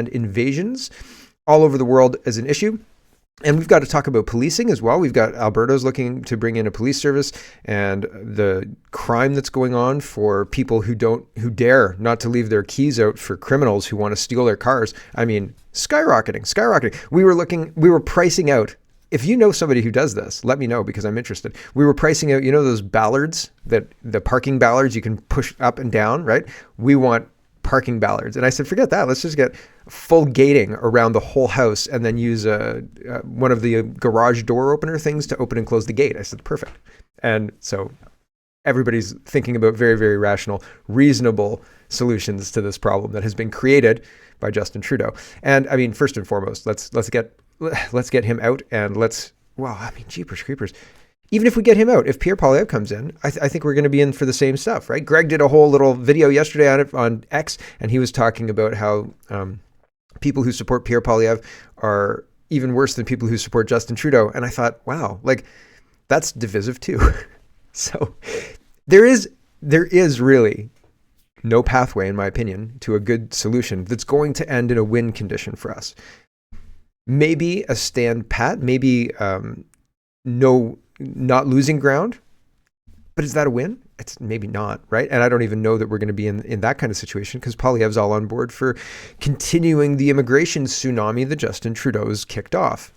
and invasions all over the world as an issue. And we've got to talk about policing as well. We've got Alberta's looking to bring in a police service, and the crime that's going on for people who dare not to leave their keys out for criminals who want to steal their cars. I mean, skyrocketing. We were pricing out. If you know somebody who does this, let me know because I'm interested. We were pricing out, those ballards, the parking ballards you can push up and down, right? We want parking ballards. And I said, forget that. Let's just get full gating around the whole house and then use one of the garage door opener things to open and close the gate. I said, perfect. And so everybody's thinking about very, very rational, reasonable solutions to this problem that has been created by Justin Trudeau. And I mean, first and foremost, let's get him out, and jeepers creepers. Even if we get him out, if Pierre Poilievre comes in, I think we're going to be in for the same stuff, right? Greg did a whole little video yesterday on X, and he was talking about how people who support Pierre Poilievre are even worse than people who support Justin Trudeau. And I thought, wow, that's divisive too. So there is really no pathway, in my opinion, to a good solution that's going to end in a win condition for us. Maybe a stand pat, maybe not losing ground, but is that a win? It's maybe not, right? And I don't even know that we're going to be in that kind of situation because Poilievre's all on board for continuing the immigration tsunami that Justin Trudeau's kicked off.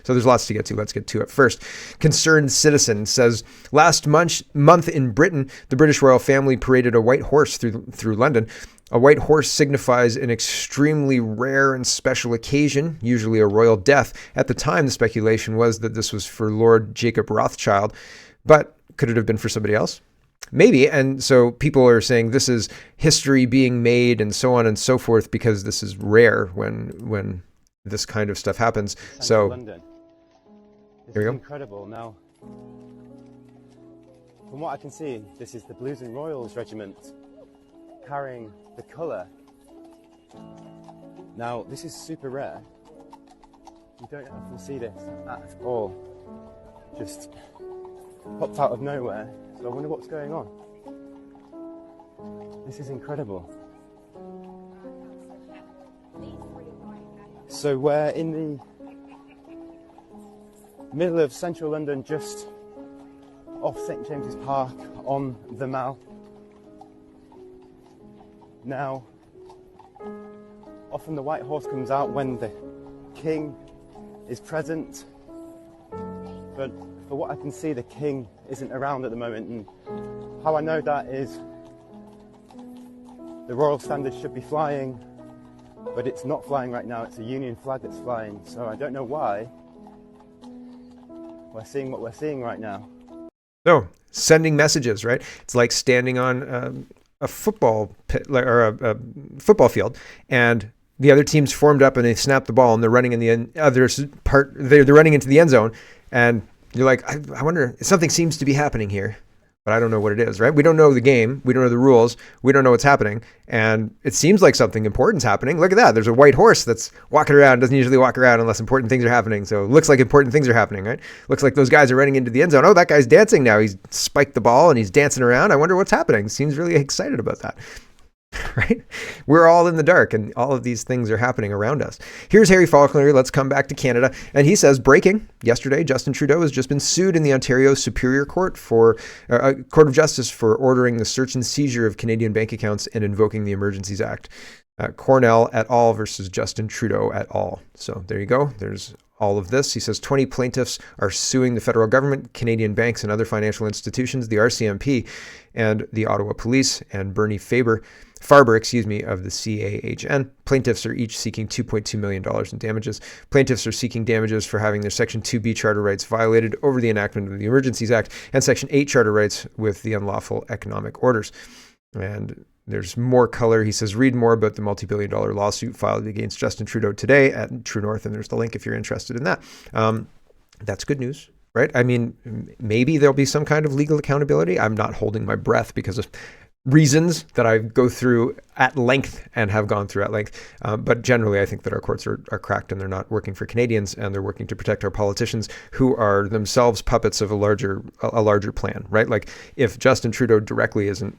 So there's lots to get to. Let's get to it. First, Concerned Citizen says, last month in Britain, the British royal family paraded a white horse through London. A white horse signifies an extremely rare and special occasion, usually a royal death. At the time, the speculation was that this was for Lord Jacob Rothschild, but could it have been for somebody else? Maybe. And so people are saying this is history being made and so on and so forth because this is rare when this kind of stuff happens. So London. This here we is go. Incredible. Now, from what I can see, this is the Blues and Royals Regiment carrying the colour. Now, this is super rare. You don't often see this at all. Just popped out of nowhere. So I wonder what's going on. This is incredible. So we're in the middle of central London, just off St James's Park on the Mall. Now, often the white horse comes out when the king is present, but for what I can see, the king isn't around at the moment, and how I know that is the royal standard should be flying, but it's not flying right now. It's a Union flag that's flying, so I don't know why we're seeing what we're seeing right now. So, sending messages, right? It's like standing on a football pit, or a football field, and the other team's formed up and they snap the ball and they're running in the they're running into the end zone, and you're like, I wonder, something seems to be happening here, but I don't know what it is, right? We don't know the game. We don't know the rules. We don't know what's happening. And it seems like something important's happening. Look at that. There's a white horse that's walking around. Doesn't usually walk around unless important things are happening. So it looks like important things are happening, right? Looks like those guys are running into the end zone. Oh, that guy's dancing now. He's spiked the ball and he's dancing around. I wonder what's happening. Seems really excited about that. Right? We're all in the dark and all of these things are happening around us. Here's Harry Faulkner. Let's come back to Canada. And he says, breaking, yesterday, Justin Trudeau has just been sued in the Ontario Superior Court for Court of Justice for ordering the search and seizure of Canadian bank accounts and invoking the Emergencies Act. Cornell et al. Versus Justin Trudeau et al. So there you go. There's all of this. He says 20 plaintiffs are suing the federal government, Canadian banks and other financial institutions, the RCMP and the Ottawa Police, and Bernie Farber, of the CAHN. Plaintiffs are each seeking $2.2 million in damages. Plaintiffs are seeking damages for having their Section 2B charter rights violated over the enactment of the Emergencies Act and Section 8 charter rights with the unlawful economic orders. And there's more color. He says, read more about the multi-billion-dollar lawsuit filed against Justin Trudeau today at True North, and there's the link if you're interested in that. That's good news, right? I mean, maybe there'll be some kind of legal accountability. I'm not holding my breath because of reasons that I go through at length and have gone through at length. But generally, I think that our courts are cracked and they're not working for Canadians, and they're working to protect our politicians who are themselves puppets of a larger plan, right? Like if Justin Trudeau directly isn't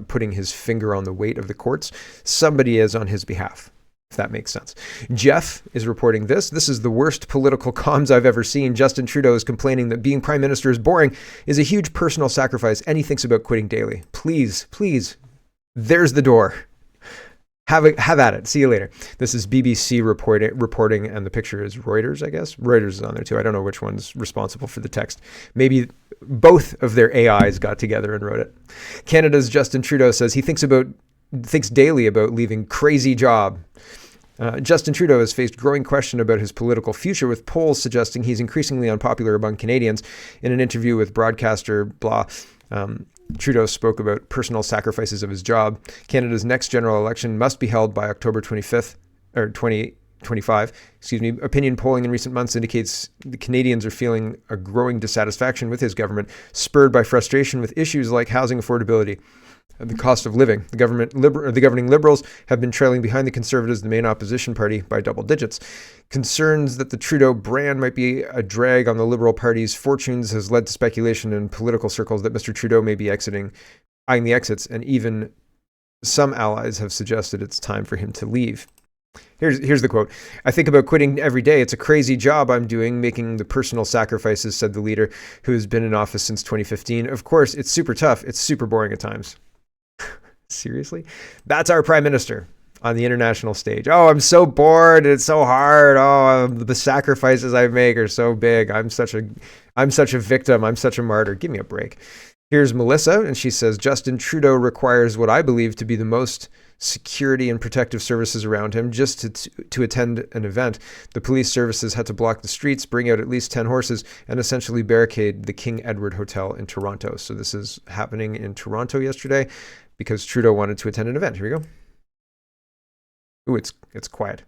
putting his finger on the weight of the courts, somebody is on his behalf. if that makes sense. Jeff is reporting this. This is the worst political comms I've ever seen. Justin Trudeau is complaining that being prime minister is boring, is a huge personal sacrifice, and he thinks about quitting daily. Please, please, there's the door. Have at it. See you later. This is BBC reporting, and the picture is Reuters, I guess. Reuters is on there too. I don't know which one's responsible for the text. Maybe both of their AIs got together and wrote it. Canada's Justin Trudeau says he thinks daily about leaving crazy job. Justin Trudeau has faced growing question about his political future, with polls suggesting he's increasingly unpopular among Canadians. In an interview with broadcaster blah, Trudeau spoke about personal sacrifices of his job. Canada's next general election must be held by October 25th, or 2025. Opinion polling in recent months indicates the Canadians are feeling a growing dissatisfaction with his government, spurred by frustration with issues like housing affordability and the cost of living. The governing Liberals have been trailing behind the Conservatives, the main opposition party, by double digits. Concerns that the Trudeau brand might be a drag on the Liberal Party's fortunes has led to speculation in political circles that Mr. Trudeau may be eyeing the exits, and even some allies have suggested it's time for him to leave. Here's the quote. "I think about quitting every day. It's a crazy job I'm doing, making the personal sacrifices," said the leader, who has been in office since 2015. "Of course, it's super tough. It's super boring at times." Seriously? That's our prime minister on the international stage. "Oh, I'm so bored. It's so hard. Oh, the sacrifices I make are so big. I'm such a victim. I'm such a martyr. Give me a break." Here's Melissa, and she says, "Justin Trudeau requires what I believe to be the most security and protective services around him just to attend an event. The police services had to block the streets, bring out at least 10 horses, and essentially barricade the King Edward Hotel in Toronto." So this is happening in Toronto yesterday because Trudeau wanted to attend an event. Here we go. Ooh, it's quiet.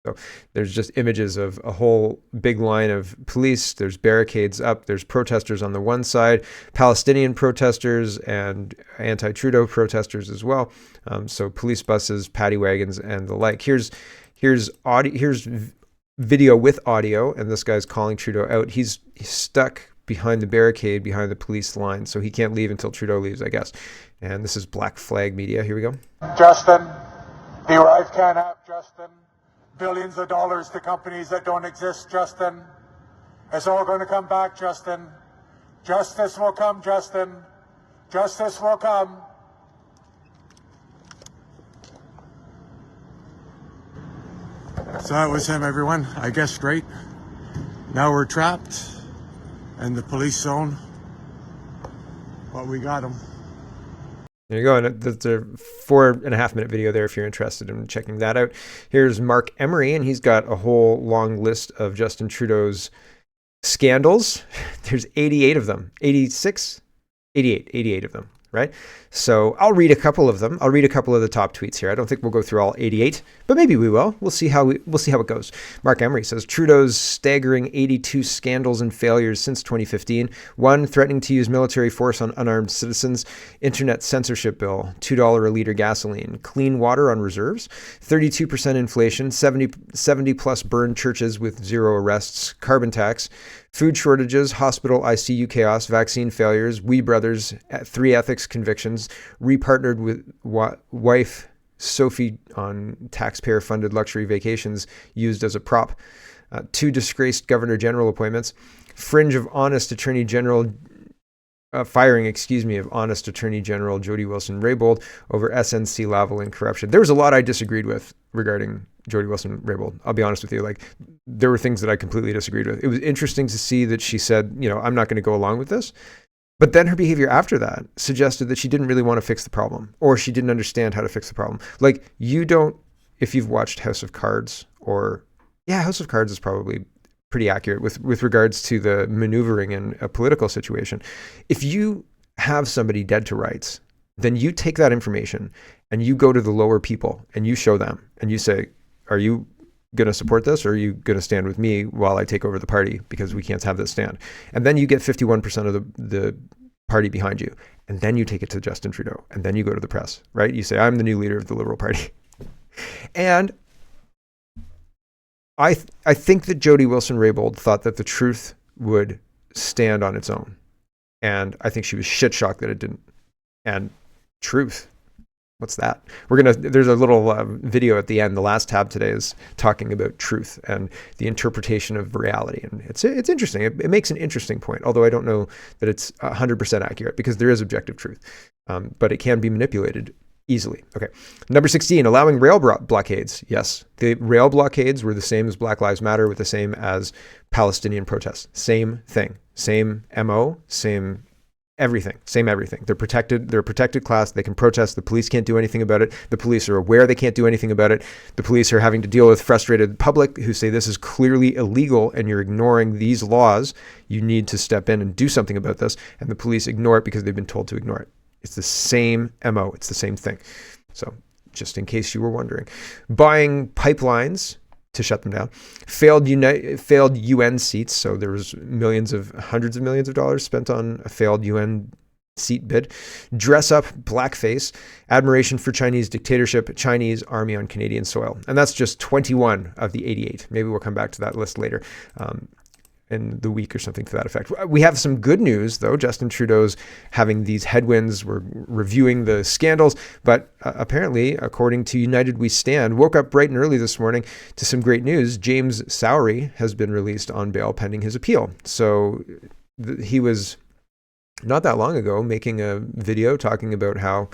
So there's just images of a whole big line of police. There's barricades up. There's protesters on the one side, Palestinian protesters and anti-Trudeau protesters as well. So police buses, paddy wagons, and the like. Here's video with audio, and this guy's calling Trudeau out. He's stuck behind the barricade, behind the police line, so he can't leave until Trudeau leaves, I guess. And this is Black Flag Media. Here we go. "Justin, the arrive can't have, Justin. Billions of dollars to companies that don't exist, Justin. It's all going to come back, Justin. Justice will come, Justin. Justice will come." So that was him, everyone. I guessed right. Now we're trapped in the police zone, but we got him. There you go. And that's a 4.5-minute video there if you're interested in checking that out. Here's Mark Emery, and he's got a whole long list of Justin Trudeau's scandals. There's 88 of them. 88 of them, right? So I'll read a couple of them. I'll read a couple of the top tweets here. I don't think we'll go through all 88, but maybe we will. We'll see how it goes. Mark Emery says Trudeau's staggering 82 scandals and failures since 2015. 1, threatening to use military force on unarmed citizens. Internet censorship bill. $2 a liter gasoline. Clean water on reserves. 32% inflation. 70 plus burned churches with 0 arrests. Carbon tax. Food shortages, hospital ICU chaos, vaccine failures, We Brothers, 3 ethics convictions, repartnered with wife Sophie on taxpayer-funded luxury vacations used as a prop, 2 disgraced Governor General appointments, firing of honest Attorney General Jody Wilson-Raybould over SNC Lavalin corruption. There was a lot I disagreed with regarding Jody Wilson-Raybould. I'll be honest with you. Like, there were things that I completely disagreed with. It was interesting to see that she said, I'm not going to go along with this. But then her behavior after that suggested that she didn't really want to fix the problem, or she didn't understand how to fix the problem. Like, if you've watched House of Cards, House of Cards is probably pretty accurate with regards to the maneuvering in a political situation. If you have somebody dead to rights, then you take that information and you go to the lower people and you show them and you say, are you going to support this, or are you going to stand with me while I take over the party, because we can't have this stand? And then you get 51% of the party behind you, and then you take it to Justin Trudeau, and then you go to the press, right? You say, I'm the new leader of the Liberal Party. And I think that Jody Wilson-Raybould thought that the truth would stand on its own. And I think she was shit shocked that it didn't. And truth What's that? There's a little video at the end. The last tab today is talking about truth and the interpretation of reality. And it's interesting. It makes an interesting point, although I don't know that it's 100% accurate because there is objective truth. But it can be manipulated easily. Okay. Number 16, allowing rail blockades. Yes, the rail blockades were the same as Black Lives Matter, with the same as Palestinian protests. Same thing. Same MO, same everything, same everything. They're protected. They're a protected class. They can protest. The police can't do anything about it. The police are aware they can't do anything about it. The police are having to deal with frustrated public who say this is clearly illegal and you're ignoring these laws. You need to step in and do something about this. And the police ignore it because they've been told to ignore it. It's the same MO. It's the same thing. So just in case you were wondering, buying pipelines to shut them down, failed UN seats. So there was hundreds of millions of dollars spent on a failed UN seat bid. Dress up, blackface, admiration for Chinese dictatorship, Chinese army on Canadian soil. And that's just 21 of the 88. Maybe we'll come back to that list later. In the week or something to that effect. We have some good news, though. Justin Trudeau's having these headwinds. We're reviewing the scandals, but apparently, according to United We Stand, woke up bright and early this morning to some great news. James Sowery has been released on bail pending his appeal. So he was not that long ago making a video talking about how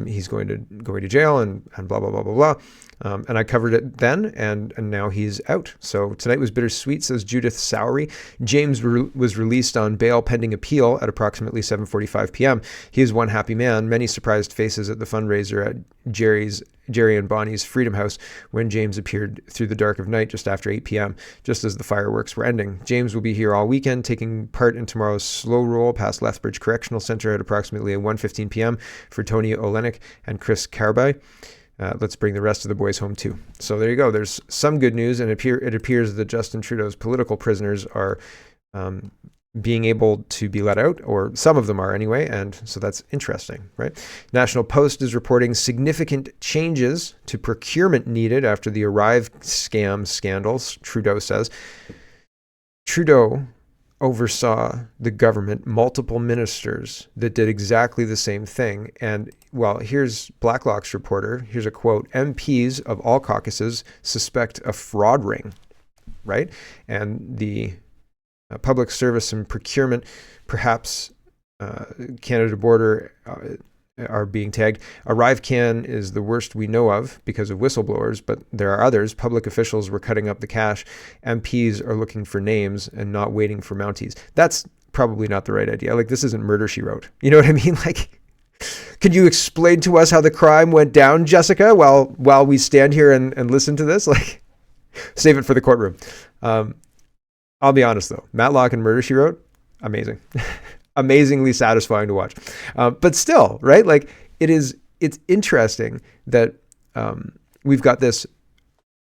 he's going to jail and blah, blah, blah, blah, blah. And I covered it then, and now he's out. So tonight was bittersweet, says Judith Sowery. James was released on bail pending appeal at approximately 7:45 p.m. He is one happy man. Many surprised faces at the fundraiser at Jerry and Bonnie's Freedom House when James appeared through the dark of night just after 8 p.m., just as the fireworks were ending. James will be here all weekend, taking part in tomorrow's slow roll past Lethbridge Correctional Center at approximately 1:15 p.m. for Tony Olenek and Chris Carby. Let's bring the rest of the boys home too. So there you go. There's some good news, and it appears that Justin Trudeau's political prisoners are being able to be let out, or some of them are anyway, and so that's interesting, right? National Post is reporting significant changes to procurement needed after the Arrive scam scandals, Trudeau says. Trudeau oversaw the government, multiple ministers that did exactly the same thing. And well, here's Blacklock's reporter. Here's a quote: MPs of all caucuses suspect a fraud ring, right? And the public service and procurement, perhaps Canada border are being tagged. ArriveCan is the worst we know of because of whistleblowers, but there are others. Public officials were cutting up the cash. MPs are looking for names and not waiting for Mounties. That's probably not the right idea. Like, this isn't Murder, She Wrote. You know what I mean? Like, could you explain to us how the crime went down, Jessica, while we stand here and listen to this? Like, save it for the courtroom. I'll be honest, though. Matlock and Murder, She Wrote, amazing. Amazingly satisfying to watch. But still, right? Like, it's interesting that we've got this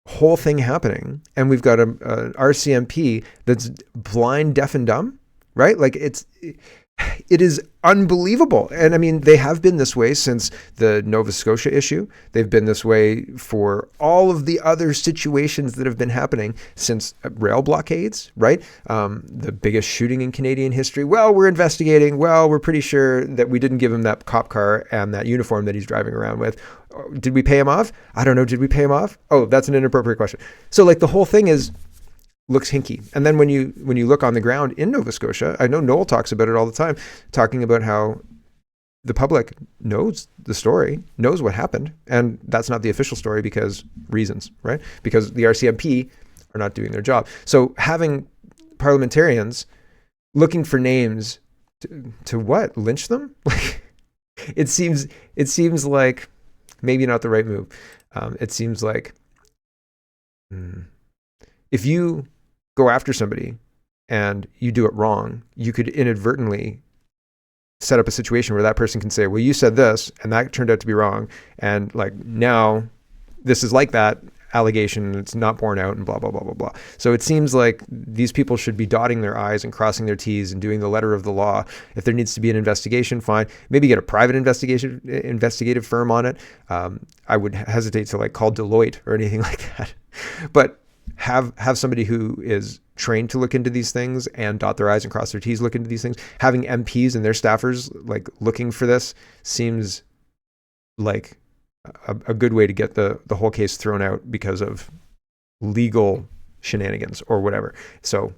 whole thing happening, and we've got a RCMP that's blind, deaf, and dumb, right? Like, it is unbelievable. And I mean, they have been this way since the Nova Scotia issue. They've been this way for all of the other situations that have been happening since rail blockades, right? The biggest shooting in Canadian history. Well, we're investigating. Well, we're pretty sure that we didn't give him that cop car and that uniform that he's driving around with. Did we pay him off? I don't know. Did we pay him off? Oh, that's an inappropriate question. So like, the whole thing looks hinky. And then when you look on the ground in Nova Scotia, I know Noel talks about it all the time, talking about how the public knows the story, knows what happened, and that's not the official story because reasons, right? Because the RCMP are not doing their job. So having parliamentarians looking for names to what? Lynch them? Like, it seems like maybe not the right move. It seems like if you go after somebody and you do it wrong, you could inadvertently set up a situation where that person can say, well, you said this and that turned out to be wrong. And like, now this is like that allegation, it's not borne out, and blah, blah, blah, blah, blah. So it seems like these people should be dotting their I's and crossing their T's and doing the letter of the law. If there needs to be an investigation, fine. Maybe get a private investigative firm on it. I would hesitate to like call Deloitte or anything like that. But have somebody who is trained to look into these things and dot their I's and cross their T's, look into these things. Having MPs and their staffers like looking for this seems like a good way to get the whole case thrown out because of legal shenanigans or whatever. So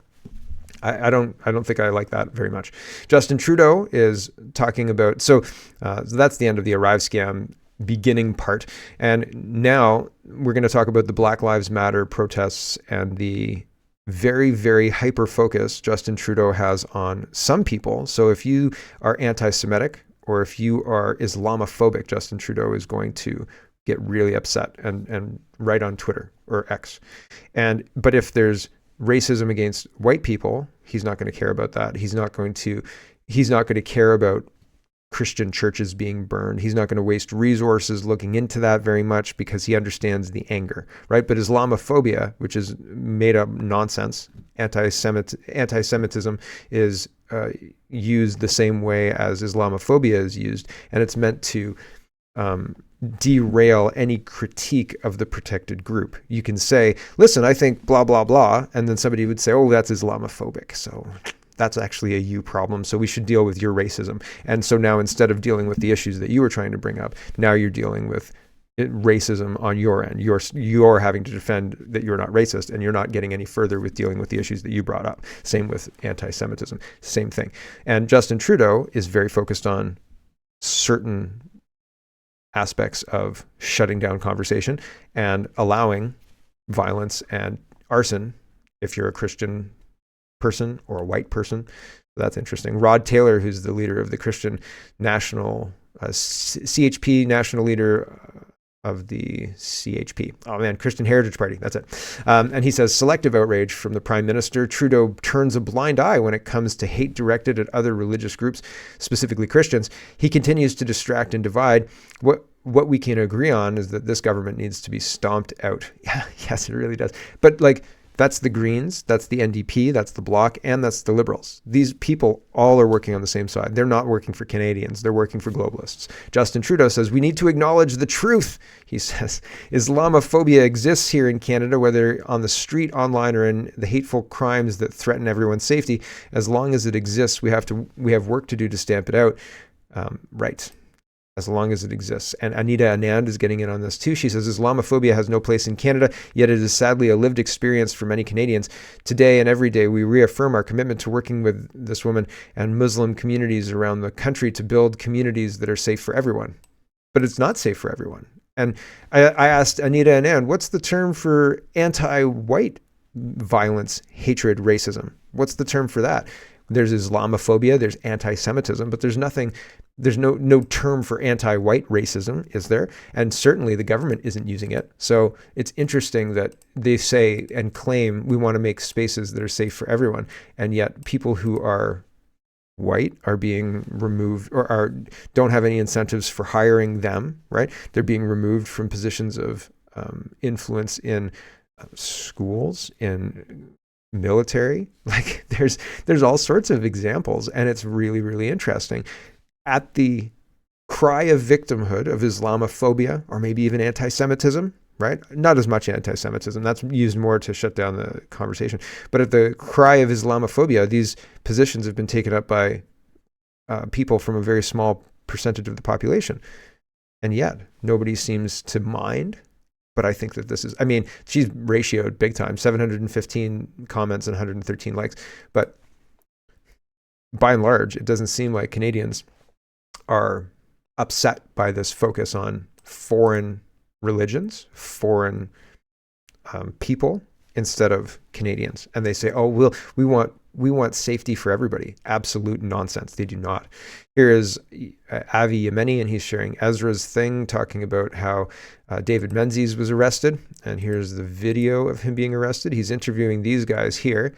I don't think I like that very much. Justin Trudeau is talking about, so that's the end of the Arrive scam beginning part. And now we're going to talk about the Black Lives Matter protests and the very, very hyper focus Justin Trudeau has on some people. So if you are anti-Semitic or if you are Islamophobic, Justin Trudeau is going to get really upset and write on Twitter or X. But if there's racism against white people, he's not going to care about that. He's not going to care about Christian churches being burned. He's not going to waste resources looking into that very much because he understands the anger, right? But Islamophobia, which is made up nonsense, anti-Semitism is used the same way as Islamophobia is used, and it's meant to derail any critique of the protected group. You can say, listen, I think blah, blah, blah, and then somebody would say, oh, that's Islamophobic. So that's actually a you problem. So we should deal with your racism. And so now instead of dealing with the issues that you were trying to bring up, now you're dealing with racism on your end. You're having to defend that you're not racist, and you're not getting any further with dealing with the issues that you brought up. Same with anti-Semitism, same thing. And Justin Trudeau is very focused on certain aspects of shutting down conversation and allowing violence and arson if you're a Christian person or a white person. That's interesting. Rod Taylor, who's the leader of the Christian National, CHP, national leader of the CHP. Oh man, Christian Heritage Party, that's it. And he says, selective outrage from the Prime Minister. Trudeau turns a blind eye when it comes to hate directed at other religious groups, specifically Christians. He continues to distract and divide. What we can agree on is that this government needs to be stomped out. Yeah, yes, it really does. But that's the Greens, that's the NDP, that's the Bloc, and that's the Liberals. These people all are working on the same side. They're not working for Canadians. They're working for globalists. Justin Trudeau says, we need to acknowledge the truth. He says, Islamophobia exists here in Canada, whether on the street, online, or in the hateful crimes that threaten everyone's safety. As long as it exists, we have work to do to stamp it out. Right. As long as it exists. And Anita Anand is getting in on this too. She says, Islamophobia has no place in Canada, yet it is sadly a lived experience for many Canadians. Today and every day, we reaffirm our commitment to working with this woman and Muslim communities around the country to build communities that are safe for everyone. But it's not safe for everyone. And I asked Anita Anand, what's the term for anti-white violence, hatred, racism? What's the term for that? There's Islamophobia, there's anti-Semitism, but there's no term for anti-white racism, is there? And certainly the government isn't using it. So it's interesting that they say and claim we want to make spaces that are safe for everyone, and yet people who are white are being removed or don't have any incentives for hiring them, right? They're being removed from positions of influence in schools, in military. There's all sorts of examples, and it's really, really interesting. At the cry of victimhood of Islamophobia, or maybe even anti-Semitism, right? Not as much anti-Semitism. That's used more to shut down the conversation. But at the cry of Islamophobia, these positions have been taken up by people from a very small percentage of the population. And yet, nobody seems to mind. But I think that she's ratioed big time, 715 comments and 113 likes. But by and large, it doesn't seem like Canadians are upset by this focus on foreign religions, foreign people, instead of Canadians. And they say, oh, we want safety for everybody. Absolute nonsense. They do not. Here is Avi Yemeni, and he's sharing Ezra's thing, talking about how David Menzies was arrested. And here's the video of him being arrested. He's interviewing these guys here,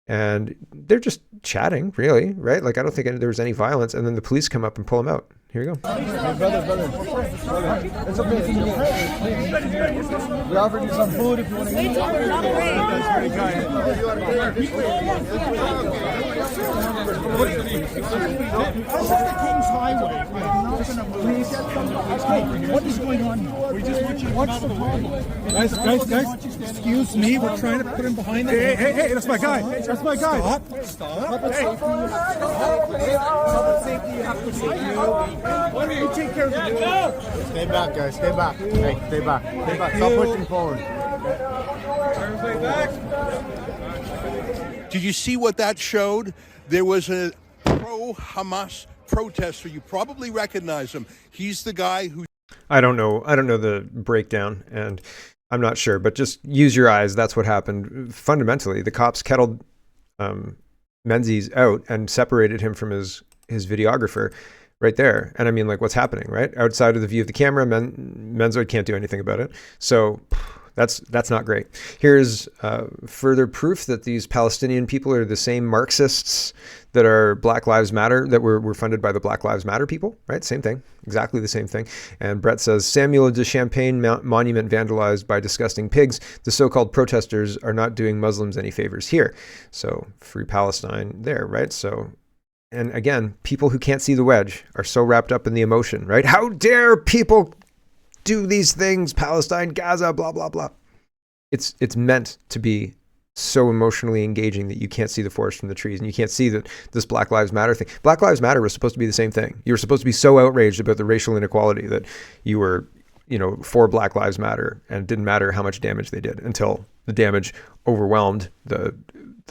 and they're just chatting, really, right? I don't think there was any violence. And then the police come up and pull him out. Here you go. Hey, brother. It's okay. We offered you some food if you want to eat. That's very kind. King's Highway. What is going on here? What's the problem? Guys, excuse me. We're trying to put him behind the. Hey, that's my guy. That's my guy. Stop. Hey. Public safety, you have to say Why don't you take care of the Stay back, guys. Stay back. Hey, stay back. Stay back. Stop pushing forward. Everybody back. Did you see what that showed? There was a pro-Hamas protester. You probably recognize him. He's the guy who... I don't know the breakdown, and I'm not sure, but just use your eyes. That's what happened. Fundamentally, the cops kettled Menzies out and separated him from his videographer right there. And I mean, like, what's happening, right? Outside of the view of the camera, Menzoid can't do anything about it. So that's not great. Here's further proof that these Palestinian people are the same Marxists that are Black Lives Matter, that were funded by the Black Lives Matter people, right? Same thing, exactly the same thing. And Brett says, Samuel de Champagne monument vandalized by disgusting pigs. The so-called protesters are not doing Muslims any favors here. So free Palestine there, right? So, and again, people who can't see the wedge are so wrapped up in the emotion, right? How dare people do these things, Palestine, Gaza, blah, blah, blah. It's meant to be so emotionally engaging that you can't see the forest from the trees, and you can't see that this Black Lives Matter thing. Black Lives Matter was supposed to be the same thing. You were supposed to be so outraged about the racial inequality that you were, for Black Lives Matter, and it didn't matter how much damage they did until the damage overwhelmed the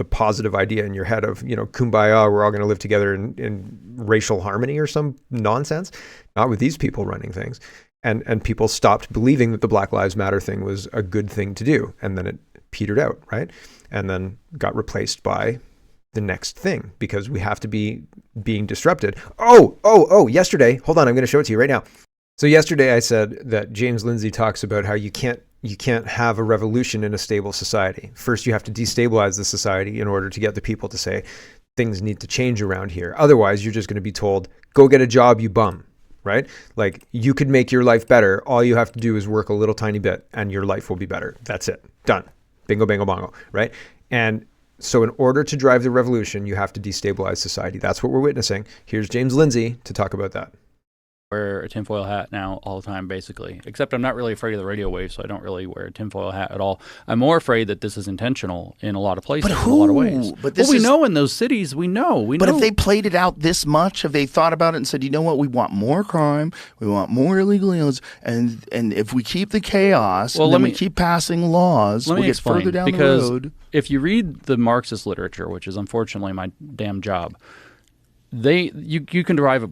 positive idea in your head of, kumbaya, we're all going to live together in racial harmony or some nonsense. Not with these people running things. And people stopped believing that the Black Lives Matter thing was a good thing to do. And then it petered out, right? And then got replaced by the next thing because we have to be being disrupted. Oh, yesterday, hold on, I'm going to show it to you right now. So yesterday I said that James Lindsay talks about how you can't have a revolution in a stable society. First, you have to destabilize the society in order to get the people to say things need to change around here. Otherwise, you're just going to be told, go get a job, you bum. Right? Like, you could make your life better. All you have to do is work a little tiny bit and your life will be better. That's it. Done. Bingo, bango, bongo. Right? And so in order to drive the revolution, you have to destabilize society. That's what we're witnessing. Here's James Lindsay to talk about that. Wear a tinfoil hat now all the time, basically. Except I'm not really afraid of the radio waves, so I don't really wear a tinfoil hat at all. I'm more afraid that this is intentional in a lot of places, in a lot of ways. But we know in those cities, we know. But if they played it out this much, have they thought about it and said, you know what, we want more crime, we want more illegal aliens, and if we keep the chaos, and then we keep passing laws, we'll get further down the road. If you read the Marxist literature, which is unfortunately my damn job, you can derive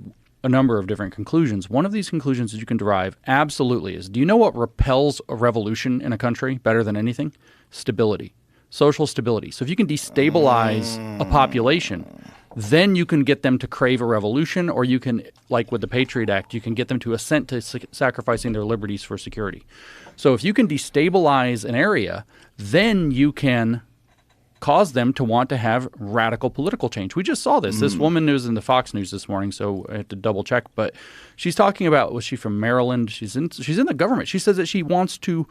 a number of different conclusions. One of these conclusions that you can derive absolutely is, do you know what repels a revolution in a country better than anything? Stability, social stability. So if you can destabilize a population, then you can get them to crave a revolution, or you can, like with the Patriot Act, you can get them to assent to sacrificing their liberties for security. So if you can destabilize an area, then you can cause them to want to have radical political change. We just saw this. This woman was in the Fox News this morning, so I had to double check. But she's talking about, was she from Maryland? She's in the government. She says that she wants to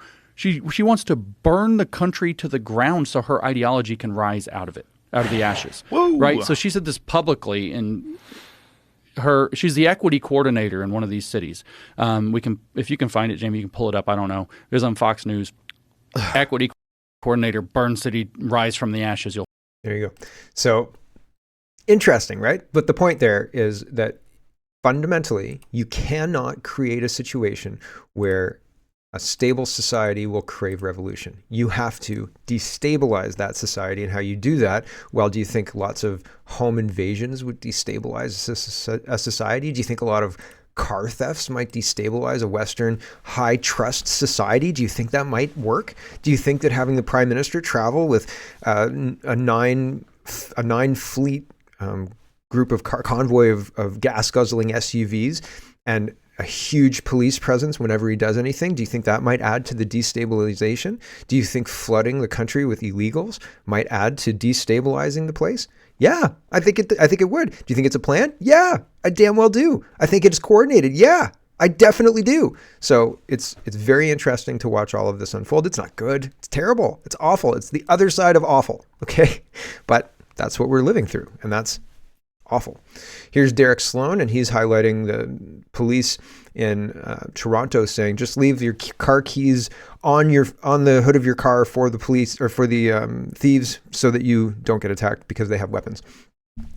burn the country to the ground so her ideology can rise out of it, out of the ashes. Whoa. Right. So she said this publicly, and she's the equity coordinator in one of these cities. If you can find it, Jamie, you can pull it up. I don't know. It was on Fox News. Equity coordinator, burn city, rise from the ashes. There you go. So interesting, right? But the point there is that fundamentally, you cannot create a situation where a stable society will crave revolution. You have to destabilize that society. And how you do that? Well, do you think lots of home invasions would destabilize a society? Do you think a lot of car thefts might destabilize a Western high trust society? Do you think that might work? Do you think that having the Prime Minister travel with a nine fleet group of convoy of gas guzzling SUVs and a huge police presence whenever he does anything, do you think that might add to the destabilization? Do you think flooding the country with illegals might add to destabilizing the place? Yeah, I think it would. Do you think it's a plan? Yeah, I damn well do. I think it's coordinated. Yeah, I definitely do. So it's very interesting to watch all of this unfold. It's not good. It's terrible. It's awful. It's the other side of awful. Okay, but that's what we're living through, and that's awful. Here's Derek Sloan, and he's highlighting the police in Toronto saying, just leave your car keys on the hood of your car for the police or for the thieves so that you don't get attacked because they have weapons.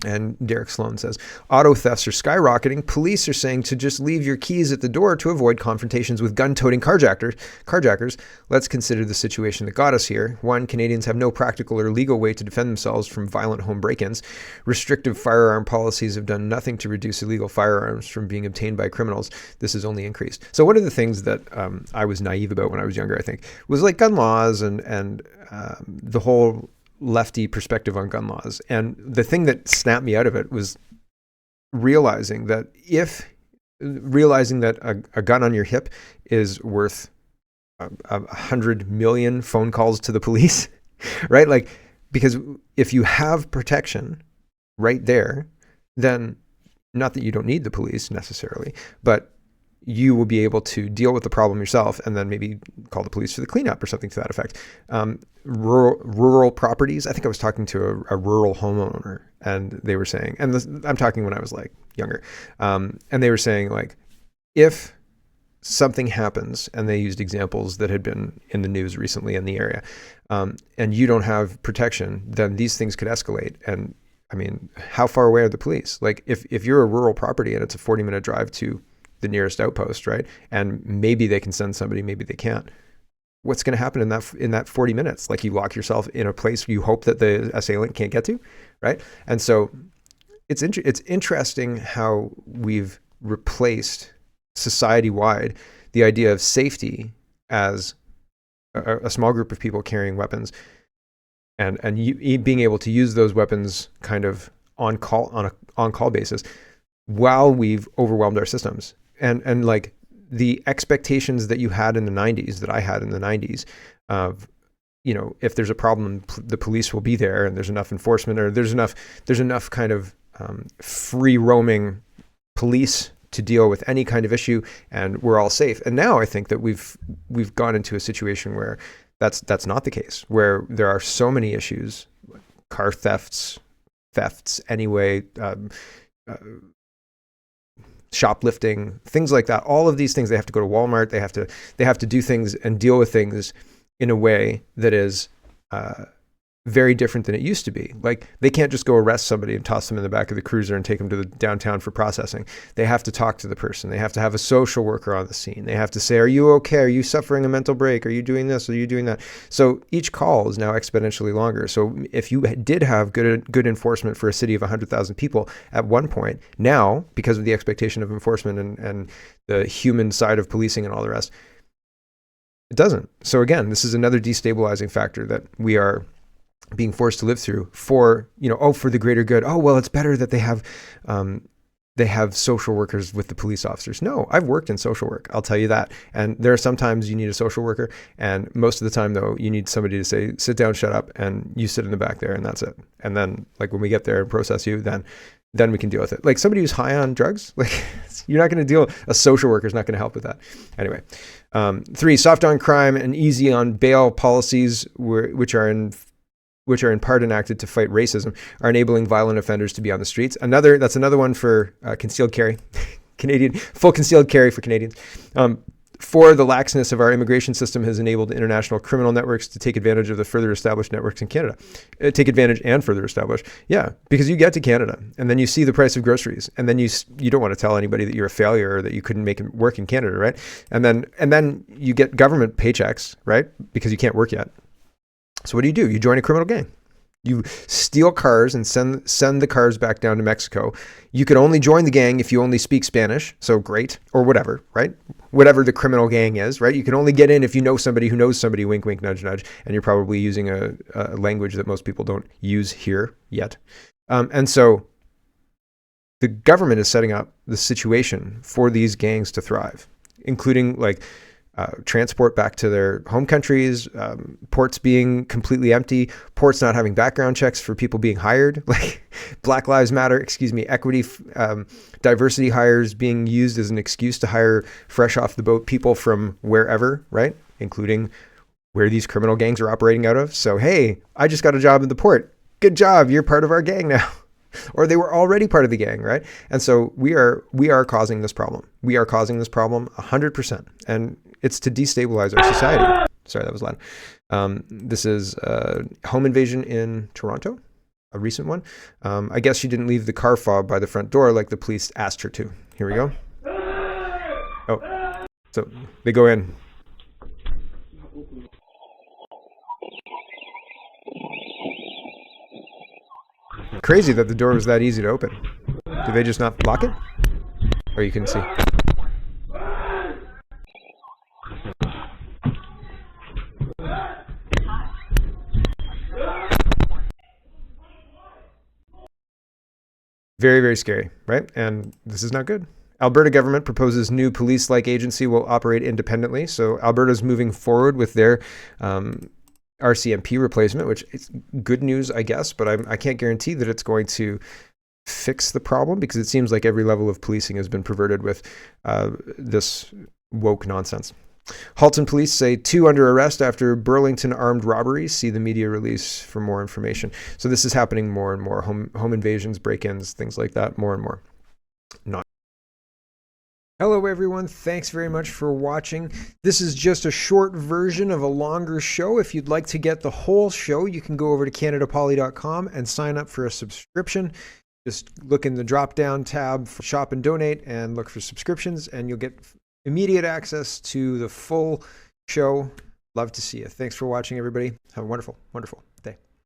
And Derek Sloan says, auto thefts are skyrocketing. Police are saying to just leave your keys at the door to avoid confrontations with gun-toting carjackers. Let's consider the situation that got us here. 1, Canadians have no practical or legal way to defend themselves from violent home break-ins. Restrictive firearm policies have done nothing to reduce illegal firearms from being obtained by criminals. This has only increased. So one of the things that I was naive about when I was younger, I think, was like gun laws and the whole lefty perspective on gun laws. And the thing that snapped me out of it was realizing that a gun on your hip is worth 100 million phone calls to the police, right? Like, because if you have protection right there, then not that you don't need the police necessarily, but you will be able to deal with the problem yourself and then maybe call the police for the cleanup or something to that effect. Rural properties. I think I was talking to a rural homeowner, and they were saying, and I'm talking when I was like younger, and they were saying, like, if something happens, and they used examples that had been in the news recently in the area, and you don't have protection, then these things could escalate. And I mean, how far away are the police? Like, if you're a rural property and it's a 40-minute drive to the nearest outpost, right? And maybe they can send somebody, maybe they can't. What's going to happen in that 40 minutes? Like, you lock yourself in a place you hope that the assailant can't get to, right? And so it's interesting how we've replaced society-wide the idea of safety as a small group of people carrying weapons and you being able to use those weapons kind of on call basis, while we've overwhelmed our systems. And like the expectations that you had in the 90s, that I had in the 90s, of, you know, if there's a problem, the police will be there, and there's enough enforcement, or there's enough kind of free roaming police to deal with any kind of issue, and we're all safe. And now I think that we've gone into a situation where that's not the case, where there are so many issues, car thefts anyway, shoplifting, things like that. All of these things, they have to go to Walmart. They have to do things and deal with things in a way that is very different than it used to be. Like, they can't just go arrest somebody and toss them in the back of the cruiser and take them to the downtown for processing. They have to talk to the person. They have to have a social worker on the scene. They have to say, are you okay? Are you suffering a mental break? Are you doing this? Are you doing that? So each call is now exponentially longer. So if you did have good enforcement for a city of 100,000 people at one point, now, because of the expectation of enforcement and the human side of policing and all the rest, it doesn't. So again, this is another destabilizing factor that we are being forced to live through for the greater good. Oh, well, it's better that they have social workers with the police officers. No, I've worked in social work. I'll tell you that. And there are some times you need a social worker. And most of the time, though, you need somebody to say, sit down, shut up, and you sit in the back there, and that's it. And then, like, when we get there and process you, then we can deal with it. Like, somebody who's high on drugs, like, you're not going to deal, a social worker is not going to help with that. Anyway, 3, soft on crime and easy on bail policies, which are in part enacted to fight racism, are enabling violent offenders to be on the streets. That's another one for concealed carry, full concealed carry for Canadians. 4, the laxness of our immigration system has enabled international criminal networks to take advantage of the further established networks in Canada. Take advantage and further establish. Yeah, because you get to Canada and then you see the price of groceries, and then you don't want to tell anybody that you're a failure or that you couldn't make it work in Canada, right? And then you get government paychecks, right? Because you can't work yet. So what do? You join a criminal gang. You steal cars and send the cars back down to Mexico. You can only join the gang if you only speak Spanish. So great, or whatever, right? Whatever the criminal gang is, right? You can only get in if you know somebody who knows somebody, wink, wink, nudge, nudge. And you're probably using a language that most people don't use here yet. And so the government is setting up the situation for these gangs to thrive, including like transport back to their home countries, ports being completely empty, ports not having background checks for people being hired, like Black Lives Matter, equity, diversity hires being used as an excuse to hire fresh off the boat people from wherever, right? Including where these criminal gangs are operating out of. So, hey, I just got a job in the port. Good job. You're part of our gang now. or they were already part of the gang, right? And so we are causing this problem. We are causing this problem 100%, and it's to destabilize our society. Sorry, that was loud. This is a home invasion in Toronto, a recent one. I guess she didn't leave the car fob by the front door like the police asked her to. Here we go. Oh, so they go in. Crazy that the door was that easy to open. Did they just not lock it? Or you can see. Very, very scary, right? And this is not good. Alberta government proposes new police-like agency will operate independently. So Alberta's moving forward with their RCMP replacement, which is good news, I guess, but I can't guarantee that it's going to fix the problem, because it seems like every level of policing has been perverted with this woke nonsense. Halton police say 2 under arrest after Burlington armed robberies. See the media release for more information. So this is happening more and more. Home invasions, break-ins, things like that, more and more. Hello everyone, thanks very much for watching. This is just a short version of a longer show. If you'd like to get the whole show, you can go over to canadapoly.com and sign up for a subscription. Just look in the drop-down tab for Shop and Donate and look for subscriptions, and you'll get immediate access to the full show. Love to see you. Thanks for watching, everybody. Have a wonderful, wonderful